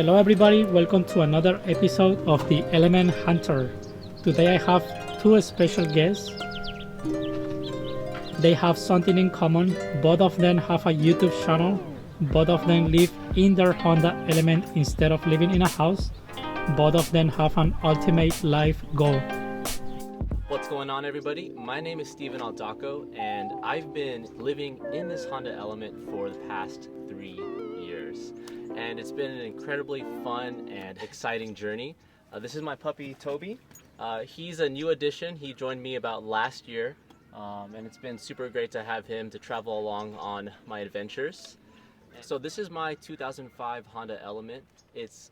Hello everybody, welcome to another episode of the Element Hunter. Today I have two special guests. They have something in common. Both of them have a YouTube channel. Both of them live in their Honda Element instead of living in a house. Both of them have an ultimate life goal. What's going on, everybody? My name is Steven Aldaco, and I've been living in this Honda Element for the past 3 years. And it's been an incredibly fun and exciting journey. This is my puppy, Toby. He's a new addition. He joined me about last year, and it's been super great to have him to travel along on my adventures. So this is my 2005 Honda Element.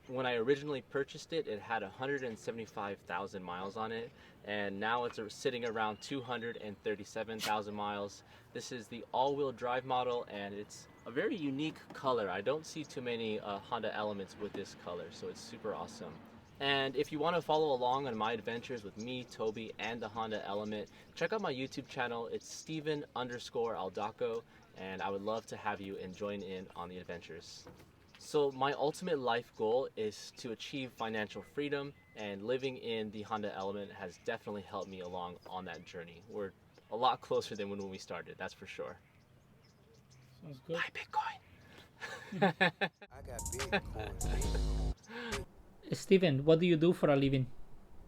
When I originally purchased it, it had 175,000 miles on it, and now it's sitting around 237,000 miles. This is the all-wheel drive model, and it's a very unique color. I don't see too many Honda Elements with this color, so it's super awesome. And if you want to follow along on my adventures with me, Toby, and the Honda Element, check out my YouTube channel. It's Steven_Aldaco, and I would love to have you and join in on the adventures. So my ultimate life goal is to achieve financial freedom, and living in the Honda Element has definitely helped me along on that journey. We're a lot closer than when we started, that's for sure. Sounds good. Buy Bitcoin. I got Bitcoin. Steven, what do you do for a living?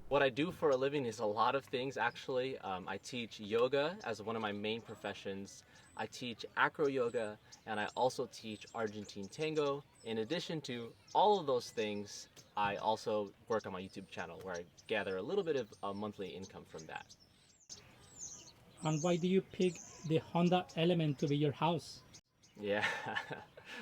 What I do for a living is a lot of things, actually. I teach yoga as one of my main professions. I teach acro yoga, and I also teach Argentine tango. In addition to all of those things, I also work on my YouTube channel where I gather a little bit of a monthly income from that. And why do you pick the Honda Element to be your house? Yeah,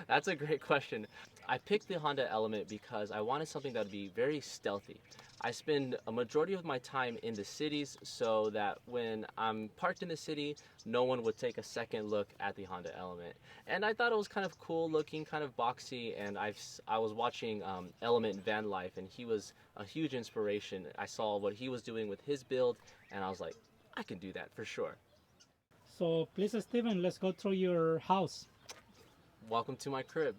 that's a great question. I picked the Honda Element because I wanted something that would be very stealthy. I spend a majority of my time in the cities so that when I'm parked in the city, no one would take a second look at the Honda Element. And I thought it was kind of cool looking, kind of boxy, and I was watching Element Van Life, and he was a huge inspiration. I saw what he was doing with his build, and I was like, I can do that for sure. So please, Steven, let's go through your house. Welcome to my crib.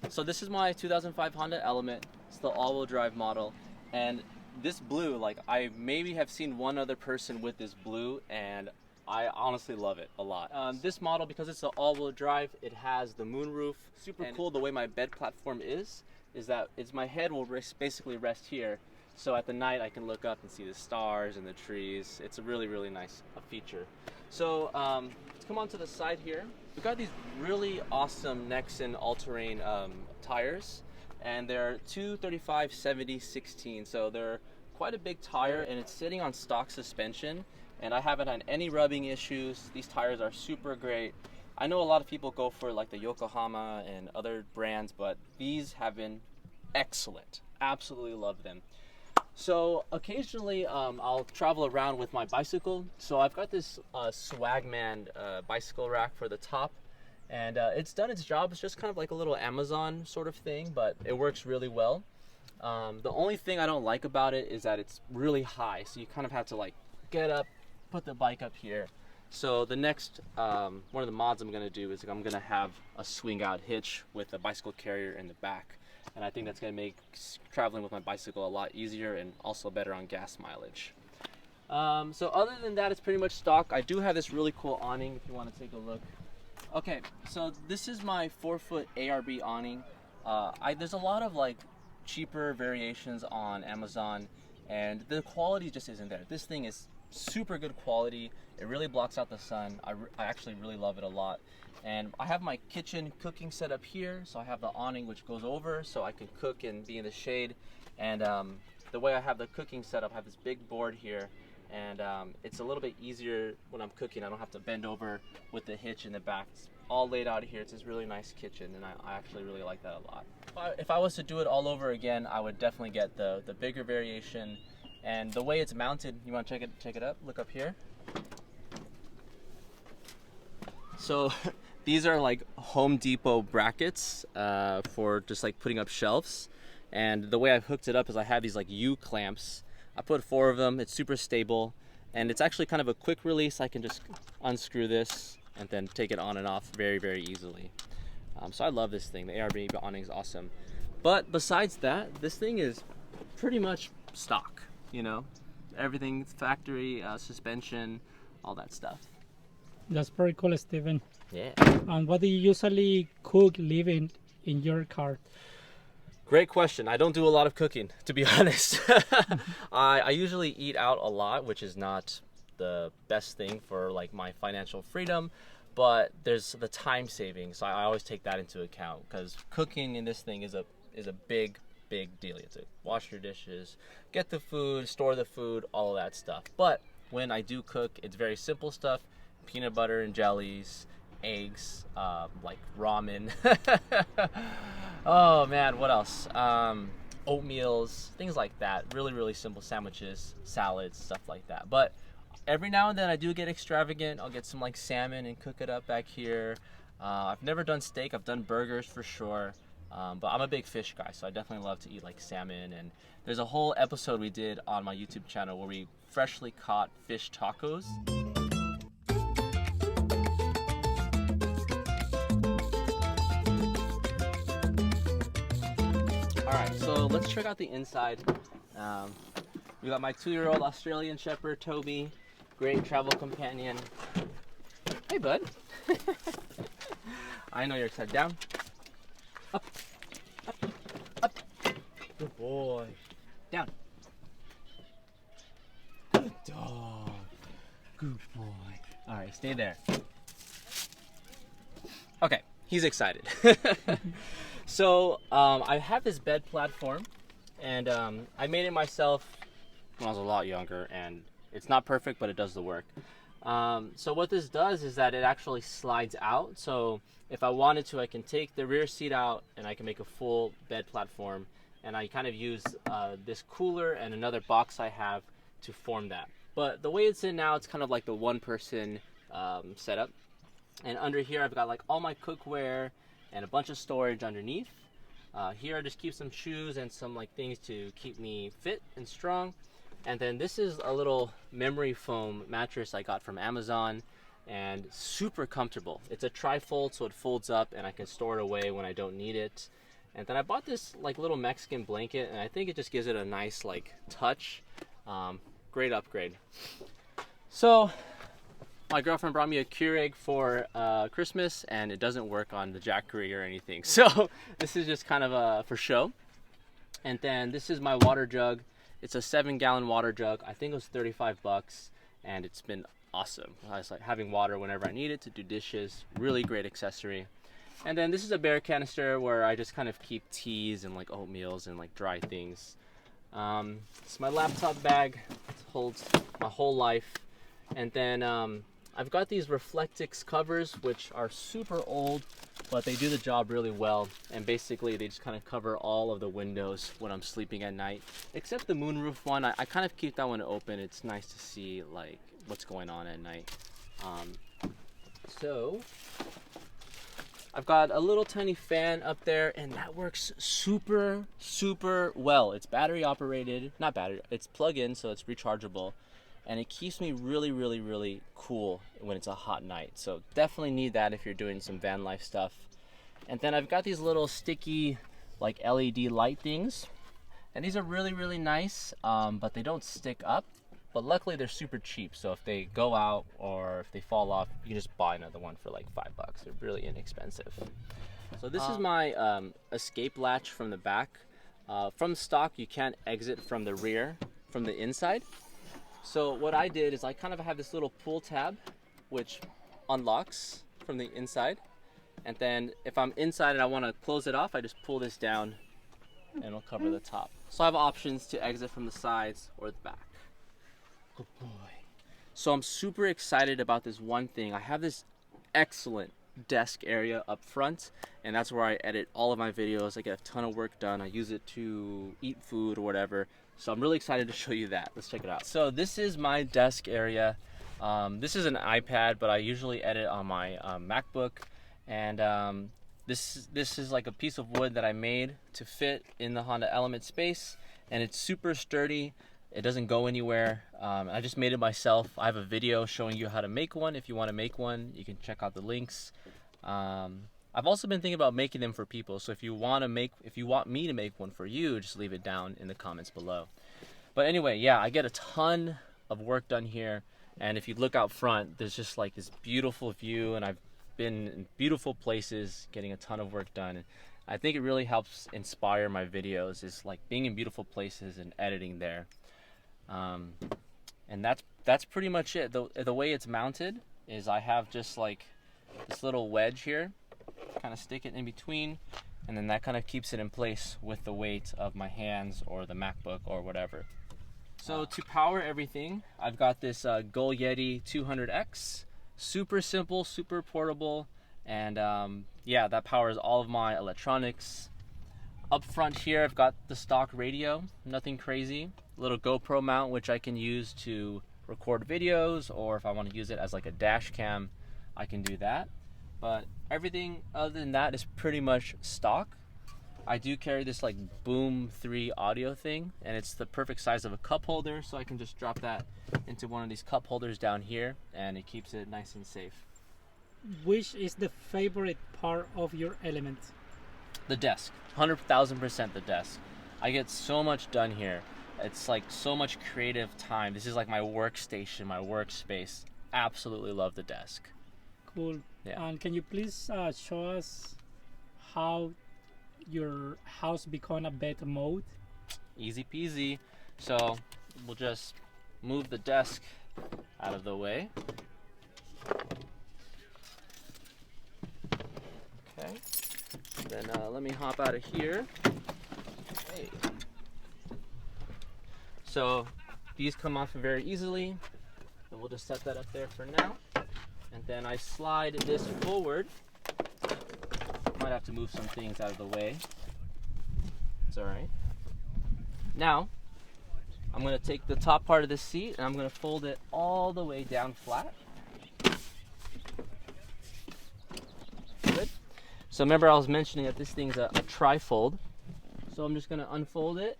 So this is my 2005 Honda Element. It's the all-wheel drive model. And this blue, like, I maybe have seen one other person with this blue, and I honestly love it a lot. This model, because it's an all-wheel drive, it has the moonroof. Super cool the way my bed platform is that my head will basically rest here. So at the night I can look up and see the stars and the trees. It's a really, really nice feature. So let's come on to the side here. We've got these really awesome Nexon all-terrain tires, and they're 235/70/16, so they're quite a big tire, and it's sitting on stock suspension, and I haven't had any rubbing issues. These tires are super great. I know a lot of people go for like the Yokohama and other brands, but these have been excellent. Absolutely love them. So occasionally I'll travel around with my bicycle. So I've got this Swagman bicycle rack for the top, and it's done its job. It's just kind of like a little Amazon sort of thing, but it works really well. The only thing I don't like about it is that it's really high, so you kind of have to like get up, put the bike up here. So the next one of the mods I'm going to do is I'm going to have a swing out hitch with a bicycle carrier in the back. And I think that's going to make traveling with my bicycle a lot easier and also better on gas mileage. So other than that, it's pretty much stock. I do have this really cool awning if you want to take a look. Okay, so this is my 4-foot ARB awning. There's a lot of like cheaper variations on Amazon, and the quality just isn't there. This thing is super good quality. It really blocks out the sun. I actually really love it a lot. And I have my kitchen cooking set up here, so I have the awning which goes over so I can cook and be in the shade. And the way I have the cooking set up, I have this big board here, and it's a little bit easier when I'm cooking. I don't have to bend over with the hitch in the back. It's all laid out here. It's this really nice kitchen, and I actually really like that a lot. If I was to do it all over again, I would definitely get the bigger variation. And the way it's mounted, you want to check it up? Look up here. So these are like Home Depot brackets for just like putting up shelves. And the way I've hooked it up is I have these like U-clamps. I put 4 of them. It's super stable, and it's actually kind of a quick release. I can just unscrew this and then take it on and off very, very easily. So I love this thing. The ARB awning is awesome. But besides that, this thing is pretty much stock, you know, everything factory, suspension, all that stuff. That's pretty cool, Steven. Yeah. And what do you usually cook living in your car? Great question. I don't do a lot of cooking, to be honest. I usually eat out a lot, which is not the best thing for like my financial freedom, but there's the time savings. So I always take that into account, because cooking in this thing is a big deal. You have to wash your dishes, get the food, store the food, all of that stuff. But when I do cook, it's very simple stuff: peanut butter and jellies, eggs, like ramen. Oh man, what else? Oatmeals, things like that. Really simple sandwiches, salads, stuff like that. But every now and then I do get extravagant. I'll get some like salmon and cook it up back here. I've never done steak. I've done burgers for sure. But I'm a big fish guy, so I definitely love to eat like salmon. And there's a whole episode we did on my YouTube channel where we freshly caught fish tacos. Alright, so let's check out the inside. We got my 2-year-old Australian Shepherd, Toby. Great travel companion. Hey, bud. I know you're excited. Down. Up. Up. Up. Good boy. Down. Good dog. Good boy. Alright, stay there. Okay, he's excited. So I have this bed platform, and I made it myself when I was a lot younger, and it's not perfect, but it does the work. So what this does is that it actually slides out. So if I wanted to, I can take the rear seat out and I can make a full bed platform, and I kind of use this cooler and another box I have to form that. But the way it's in now, it's kind of like the one-person setup. And under here I've got like all my cookware and a bunch of storage underneath. Here I just keep some shoes and some like things to keep me fit and strong. And then this is a little memory foam mattress I got from Amazon, and super comfortable. It's a tri-fold, so it folds up and I can store it away when I don't need it. And then I bought this like little Mexican blanket, and I think it just gives it a nice like touch. Great upgrade. So my girlfriend brought me a Keurig for Christmas, and it doesn't work on the Jackery or anything. So this is just kind of for show. And then this is my water jug. It's a 7-gallon water jug. I think it was $35, and it's been awesome. I was like having water whenever I need it to do dishes. Really great accessory. And then this is a bear canister where I just kind of keep teas and like oatmeals and like dry things. It's my laptop bag. It holds my whole life. And then I've got these Reflectix covers, which are super old, but they do the job really well. And basically they just kind of cover all of the windows when I'm sleeping at night, except the moonroof one. I kind of keep that one open. It's nice to see like what's going on at night. So I've got a little tiny fan up there, and that works super well. It's battery operated, not battery, it's plug-in, so it's rechargeable. And it keeps me really cool when it's a hot night. So definitely need that if you're doing some van life stuff. And then I've got these little sticky like LED light things, and these are really nice, but they don't stick up. But luckily they're super cheap, so if they go out or if they fall off, you can just buy another one for like $5. They're really inexpensive. So this is my escape latch from the back. From stock, you can't exit from the rear, from the inside. So what I did is I kind of have this little pull tab which unlocks from the inside, and then if I'm inside and I want to close it off, I just pull this down and it'll cover the top. So I have options to exit from the sides or the back. Good boy. So I'm super excited about this one thing. I have this excellent desk area up front, and that's where I edit all of my videos. I get a ton of work done. I use it to eat food or whatever. So I'm really excited to show you that. Let's check it out. So this is my desk area. This is an iPad, but I usually edit on my MacBook. And this is like a piece of wood that I made to fit in the Honda Element space, and it's super sturdy. It doesn't go anywhere. I just made it myself. I have a video showing you how to make one. If you want to make one, you can check out the links. I've also been thinking about making them for people. So if you want me to make one for you, just leave it down in the comments below. But anyway, yeah, I get a ton of work done here. And if you look out front, there's just like this beautiful view, and I've been in beautiful places getting a ton of work done. And I think it really helps inspire my videos, is like being in beautiful places and editing there. And that's pretty much it. The way it's mounted is I have just like this little wedge here, kind of stick it in between, and then that kind of keeps it in place with the weight of my hands or the MacBook or whatever. So to power everything, I've got this Go Yeti 200X, super simple, super portable, and yeah, that powers all of my electronics. Up front here, I've got the stock radio, nothing crazy. A little GoPro mount, which I can use to record videos, or if I want to use it as like a dash cam, I can do that. But everything other than that is pretty much stock. I do carry this like Boom 3 audio thing, and it's the perfect size of a cup holder, so I can just drop that into one of these cup holders down here, and it keeps it nice and safe. Which is the favorite part of your Element? The desk, 100,000% the desk. I get so much done here. It's like so much creative time. This is like my workstation, my workspace. Absolutely love the desk. Cool. Yeah. And can you please show us how your house become a better mode? Easy peasy. So we'll just move the desk out of the way. Okay. Then let me hop out of here. Hey. So these come off very easily, and we'll just set that up there for now. And then I slide this forward. Might have to move some things out of the way. It's all right. Now, I'm gonna take the top part of this seat and I'm gonna fold it all the way down flat. Good. So remember I was mentioning that this thing's a tri-fold. So I'm just gonna unfold it.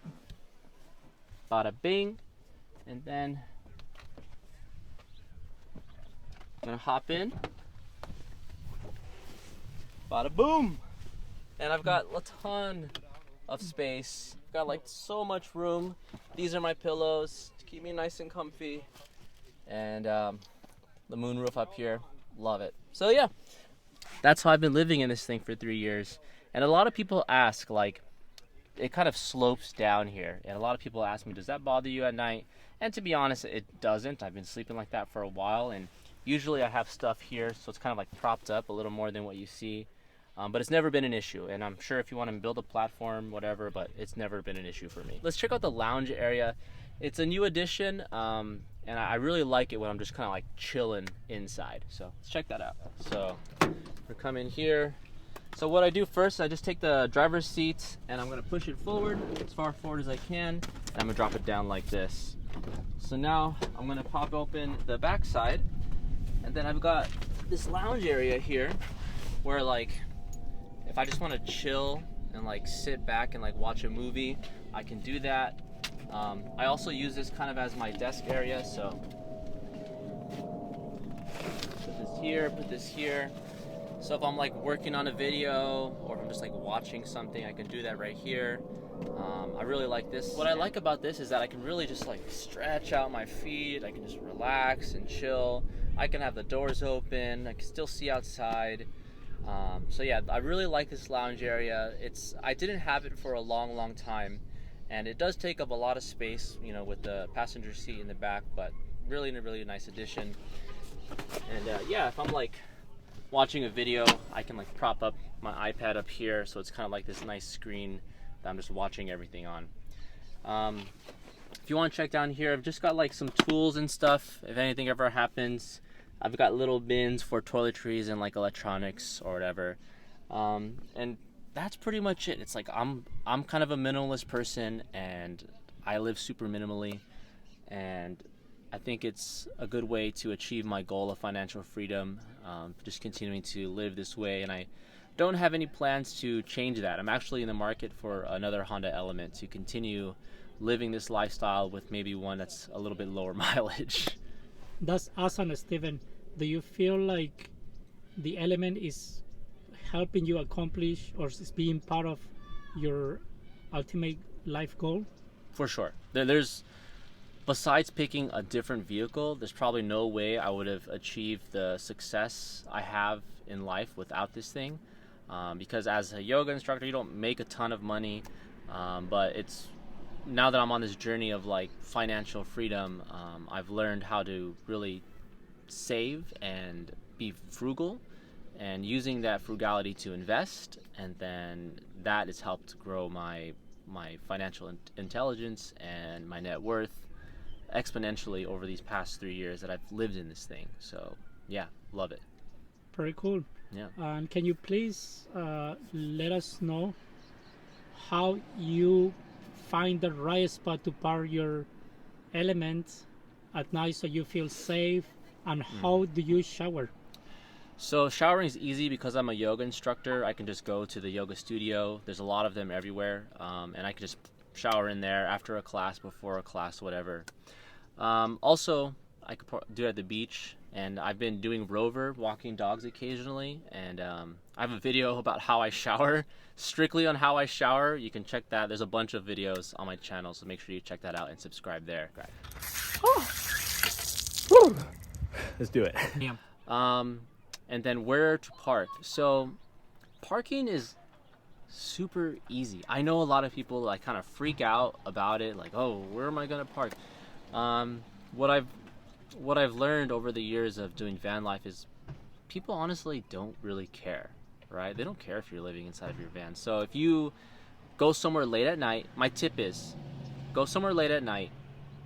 Bada bing. And then I'm gonna hop in. Bada boom. And I've got a ton of space. Got like so much room. These are my pillows to keep me nice and comfy. And the moonroof up here, love it. So yeah, that's how I've been living in this thing for 3 years. And a lot of people ask, like, it kind of slopes down here. And a lot of people ask me, does that bother you at night? And to be honest, it doesn't. I've been sleeping like that for a while. And usually I have stuff here, so it's kind of like propped up a little more than what you see. But it's never been an issue, and I'm sure if you want to build a platform, whatever, but it's never been an issue for me. Let's check out the lounge area. It's a new addition, and I really like it when I'm just kind of like chilling inside. So let's check that out. So we come in here. So what I do first, I just take the driver's seat and I'm gonna push it forward, as far forward as I can, and I'm gonna drop it down like this. So now I'm gonna pop open the back side, and then I've got this lounge area here where, like, if I just want to chill and like sit back and like watch a movie, I can do that. I also use this kind of as my desk area, so put this here, put this here. So if I'm like working on a video, or if I'm just like watching something, I can do that right here. I really like this. What I like about this is that I can really just like stretch out my feet. I can just relax and chill. I can have the doors open. I can still see outside. So yeah, I really like this lounge area. I didn't have it for a long time, and it does take up a lot of space, you know, with the passenger seat in the back, but really nice addition. And yeah, if I'm like watching a video, I can like prop up my iPad up here, so it's kind of like this nice screen that I'm just watching everything on. If you want to check down here, I've just got like some tools and stuff if anything ever happens. I've got little bins for toiletries and like electronics or whatever, and that's pretty much it. It's like I'm kind of a minimalist person, and I live super minimally, and I think it's a good way to achieve my goal of financial freedom, just continuing to live this way. And I don't have any plans to change that. I'm actually in the market for another Honda Element to continue living this lifestyle with maybe one that's a little bit lower mileage. That's awesome, Steven. Do you feel like the Element helping you accomplish or is being part of your ultimate life goal? For sure. There's besides picking a different vehicle, there's probably no way I would have achieved the success I have in life without this thing. Because as a yoga instructor, you don't make a ton of money, but it's now that I'm on this journey of like financial freedom, I've learned how to really save and be frugal, and using that frugality to invest, and then that has helped grow my financial intelligence and my net worth exponentially over these past 3 years that I've lived in this thing. So yeah, love it. Very cool. Yeah. And can you please let us know how you find the right spot to park your element at night so you feel safe, and how do you shower? So showering is easy because I'm a yoga instructor. I can just go to the yoga studio. There's a lot of them everywhere, and I can just shower in there after a class, before a class, whatever. Also, I could do it at the beach, and I've been doing rover, walking dogs occasionally, and I have a video about how I shower, strictly on how I shower. You can check that. There's a bunch of videos on my channel, so make sure you check that out and subscribe there. Let's do it. And then where to park. So parking is super easy. I know a lot of people like kind of freak out about it, like, oh, where am I gonna park? What I've learned over the years of doing van life is people honestly don't really care, right? They don't care if you're living inside of your van. So if you go somewhere late at night, my tip is go somewhere late at night,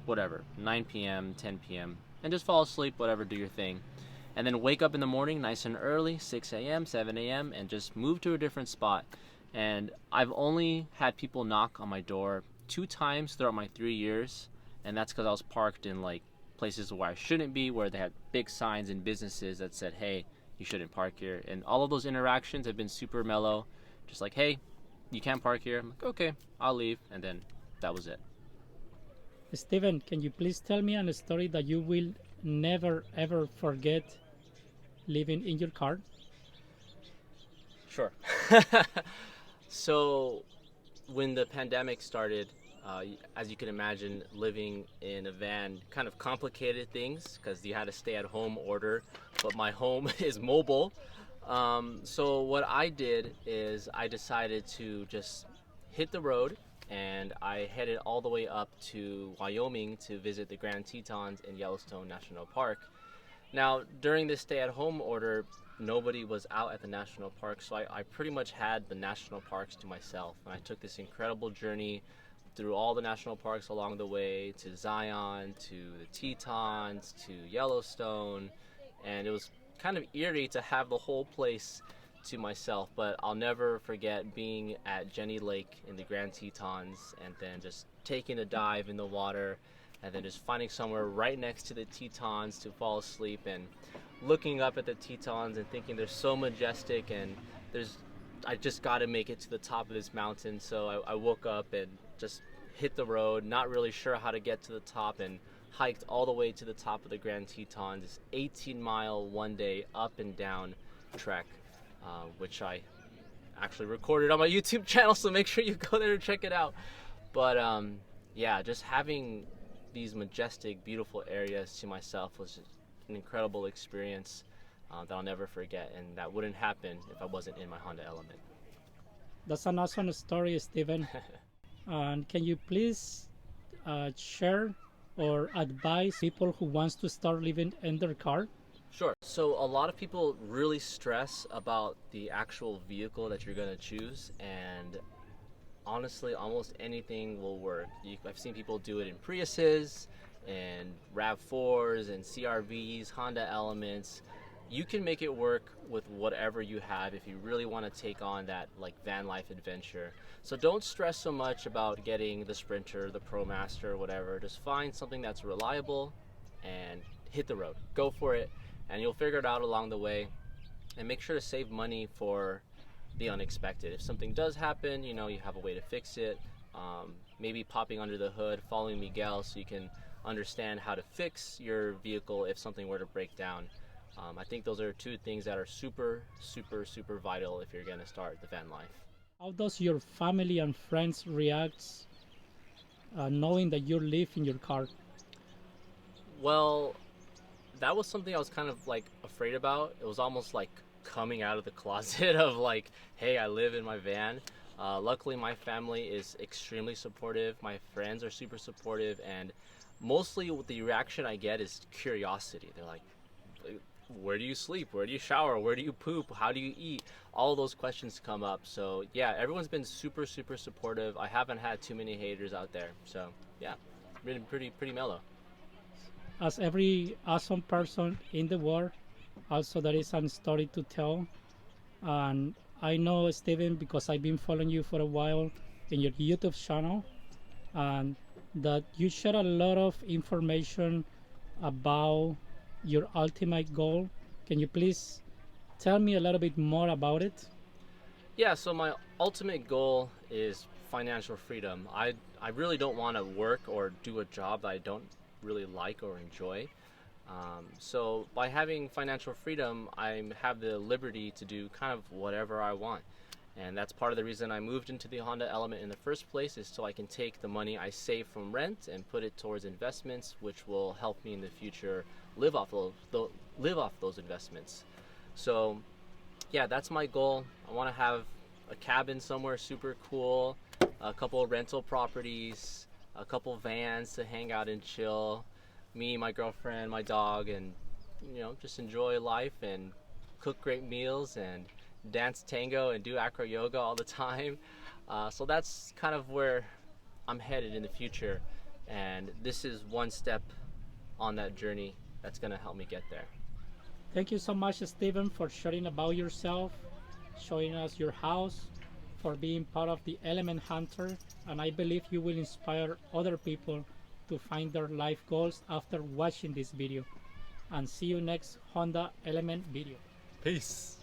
whatever, 9 p.m., 10 p.m., and just fall asleep, whatever, do your thing. And then wake up in the morning nice and early, 6 a.m., 7 a.m., and just move to a different spot. And I've only had people knock on my door 2 times throughout my 3 years, and that's because I was parked in like places where I shouldn't be, where they had big signs in businesses that said, hey, you shouldn't park here. And all of those interactions have been super mellow, just like, hey, you can't park here. I'm like, okay, I'll leave. And then that was it. Steven, can you please tell me a story that you will never ever forget living in your car? Sure. So when the pandemic started, as you can imagine, living in a van kind of complicated things because you had a stay-at-home order, but my home is mobile. So what I did is I decided to just hit the road, and I headed all the way up to Wyoming to visit the Grand Tetons in Yellowstone National Park. Now, during this stay-at-home order, nobody was out at the national park, so I pretty much had the national parks to myself. And I took this incredible journey through all the national parks along the way, to Zion, to the Tetons, to Yellowstone, and it was kind of eerie to have the whole place to myself. But I'll never forget being at Jenny Lake in the Grand Tetons, and then just taking a dive in the water, and then just finding somewhere right next to the Tetons to fall asleep, and looking up at the Tetons and thinking they're so majestic, and I just got to make it to the top of this mountain. So I woke up and just hit the road, not really sure how to get to the top, and hiked all the way to the top of the Grand Tetons, this 18-mile one-day up and down trek, which I actually recorded on my YouTube channel, so make sure you go there and check it out. But yeah, just having these majestic, beautiful areas to myself was just an incredible experience that I'll never forget, and that wouldn't happen if I wasn't in my Honda Element. That's an awesome story, Steven. And can you please share or advise people who wants to start living in their car? Sure. So a lot of people really stress about the actual vehicle that you're going to choose, and honestly, almost anything will work. I've seen people do it in Priuses and RAV4s and CRVs, Honda Elements. You can make it work with whatever you have if you really want to take on that like van life adventure. So don't stress so much about getting the Sprinter, the ProMaster, whatever. Just find something that's reliable and hit the road. Go for it, and you'll figure it out along the way. And make sure to save money for the unexpected. If something does happen, you have a way to fix it. Maybe popping under the hood, following Miguel, so you can understand how to fix your vehicle if something were to break down. I think those are two things that are super, super, super vital if you're going to start the van life. How does your family and friends react knowing that you live in your car? Well, that was something I was kind of like afraid about. It was almost like coming out of the closet of like, hey, I live in my van. Luckily, my family is extremely supportive. My friends are super supportive, and mostly the reaction I get is curiosity. They're like, where do you sleep? Where do you shower? Where do you poop? How do you eat? All those questions come up. So yeah, everyone's been super, super supportive. I haven't had too many haters out there. So yeah, it's been pretty mellow. As every awesome person in the world, also there is a story to tell. And I know, Steven, because I've been following you for a while in your YouTube channel, and that you share a lot of information about your ultimate goal. Can you please tell me a little bit more about it? Yeah, so my ultimate goal is financial freedom. I really don't want to work or do a job that I don't really like or enjoy. So by having financial freedom, I have the liberty to do kind of whatever I want. And that's part of the reason I moved into the Honda Element in the first place, is so I can take the money I save from rent and put it towards investments, which will help me in the future live off those investments. So yeah, that's my goal. I want to have a cabin somewhere super cool, a couple of rental properties, a couple vans to hang out and chill, me, my girlfriend, my dog, and just enjoy life and cook great meals and dance tango and do acro yoga all the time. So that's kind of where I'm headed in the future, and this is one step on that journey that's going to help me get there. Thank you so much, Steven, for sharing about yourself, showing us your house, for being part of the Element Hunter, and I believe you will inspire other people to find their life goals after watching this video. And see you next Honda Element video. Peace.